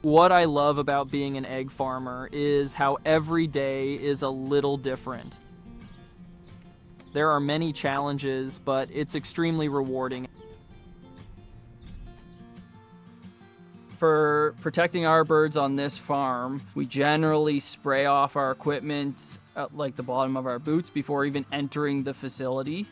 What I love about being an egg farmer is how every day is a little different. There are many challenges, but it's extremely rewarding. For protecting our birds on this farm, we generally spray off our equipment at like the bottom of our boots before even entering the facility.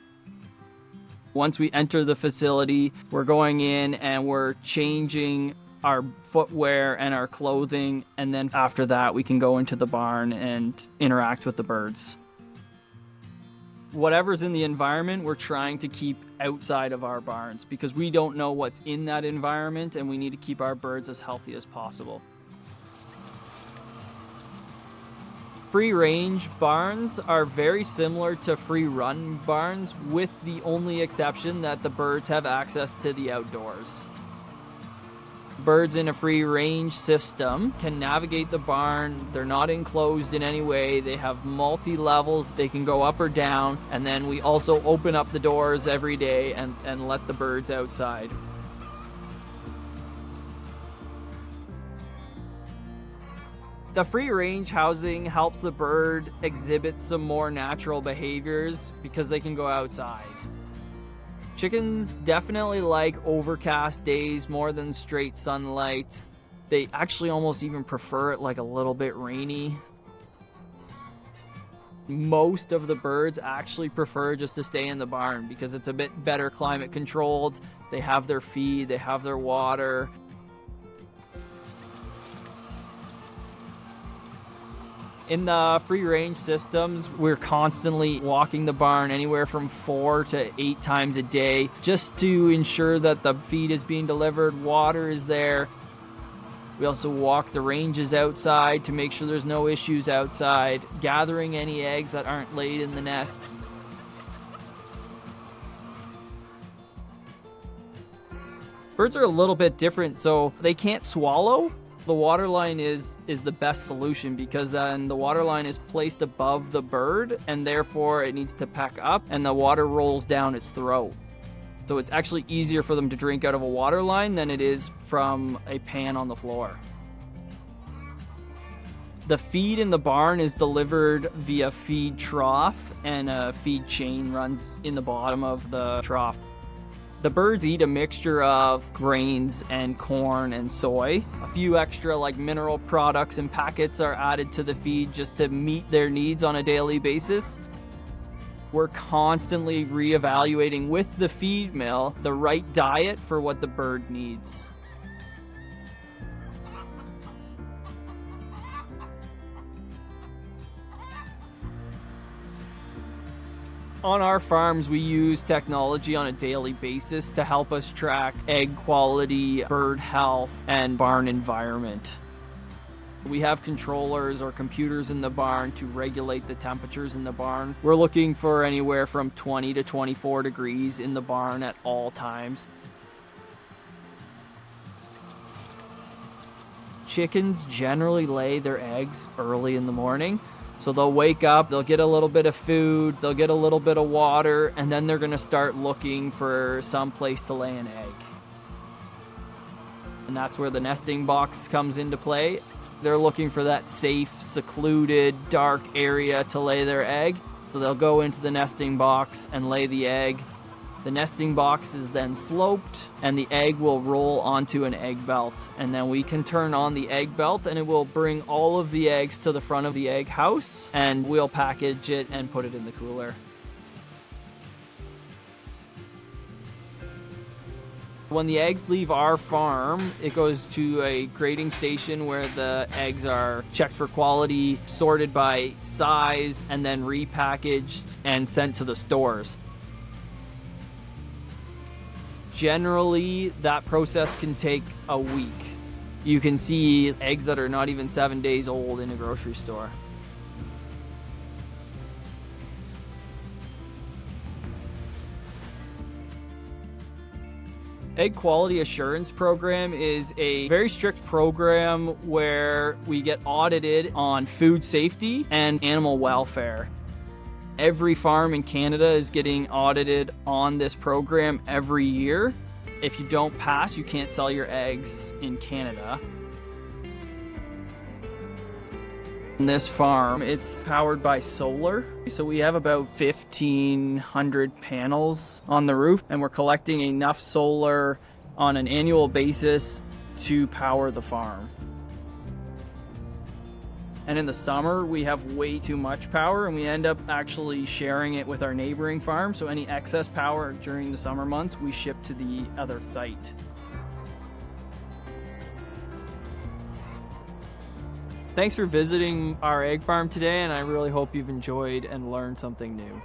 Once we enter the facility, we're going in and we're changing our footwear and our clothing, and then after that we can go into the barn and interact with the birds. Whatever's in the environment, we're trying to keep outside of our barns because we don't know what's in that environment and we need to keep our birds as healthy as possible. Free-range barns are very similar to free-run barns, with the only exception that the birds have access to the outdoors. Birds in a free-range system can navigate the barn. They're not enclosed in any way. They have multi-levels. They can go up or down. And then we also open up the doors every day and let the birds outside. The free-range housing helps the bird exhibit some more natural behaviors because they can go outside. Chickens definitely like overcast days more than straight sunlight. They actually almost even prefer it like a little bit rainy. Most of the birds actually prefer just to stay in the barn because it's a bit better climate controlled. They have their feed, they have their water. In the free-range systems, we're constantly walking the barn anywhere from 4 to 8 times a day just to ensure that the feed is being delivered, water is there. We also walk the ranges outside to make sure there's no issues outside, gathering any eggs that aren't laid in the nest. Birds are a little bit different, so they can't swallow. The water line is the best solution because then the water line is placed above the bird and therefore it needs to peck up and the water rolls down its throat. So it's actually easier for them to drink out of a water line than it is from a pan on the floor. The feed in the barn is delivered via feed trough and a feed chain runs in the bottom of the trough. The birds eat a mixture of grains and corn and soy. A few extra like mineral products and packets are added to the feed just to meet their needs on a daily basis. We're constantly reevaluating with the feed mill the right diet for what the bird needs. On our farms, we use technology on a daily basis to help us track egg quality, bird health, and barn environment. We have controllers or computers in the barn to regulate the temperatures in the barn. We're looking for anywhere from 20 to 24 degrees in the barn at all times. Chickens generally lay their eggs early in the morning. So they'll wake up, they'll get a little bit of food, they'll get a little bit of water, and then they're going to start looking for some place to lay an egg. And that's where the nesting box comes into play. They're looking for that safe, secluded, dark area to lay their egg. So they'll go into the nesting box and lay the egg. The nesting box is then sloped and the egg will roll onto an egg belt. And then we can turn on the egg belt and it will bring all of the eggs to the front of the egg house and we'll package it and put it in the cooler. When the eggs leave our farm, it goes to a grading station where the eggs are checked for quality, sorted by size, and then repackaged and sent to the stores. Generally, that process can take a week. You can see eggs that are not even 7 days old in a grocery store. Egg Quality Assurance Program is a very strict program where we get audited on food safety and animal welfare. Every farm in Canada is getting audited on this program every year. If you don't pass, you can't sell your eggs in Canada. This farm, it's powered by solar. So we have about 1,500 panels on the roof, and we're collecting enough solar on an annual basis to power the farm. And in the summer, we have way too much power, and we end up actually sharing it with our neighboring farm. So any excess power during the summer months, we ship to the other site. Thanks for visiting our egg farm today, and I really hope you've enjoyed and learned something new.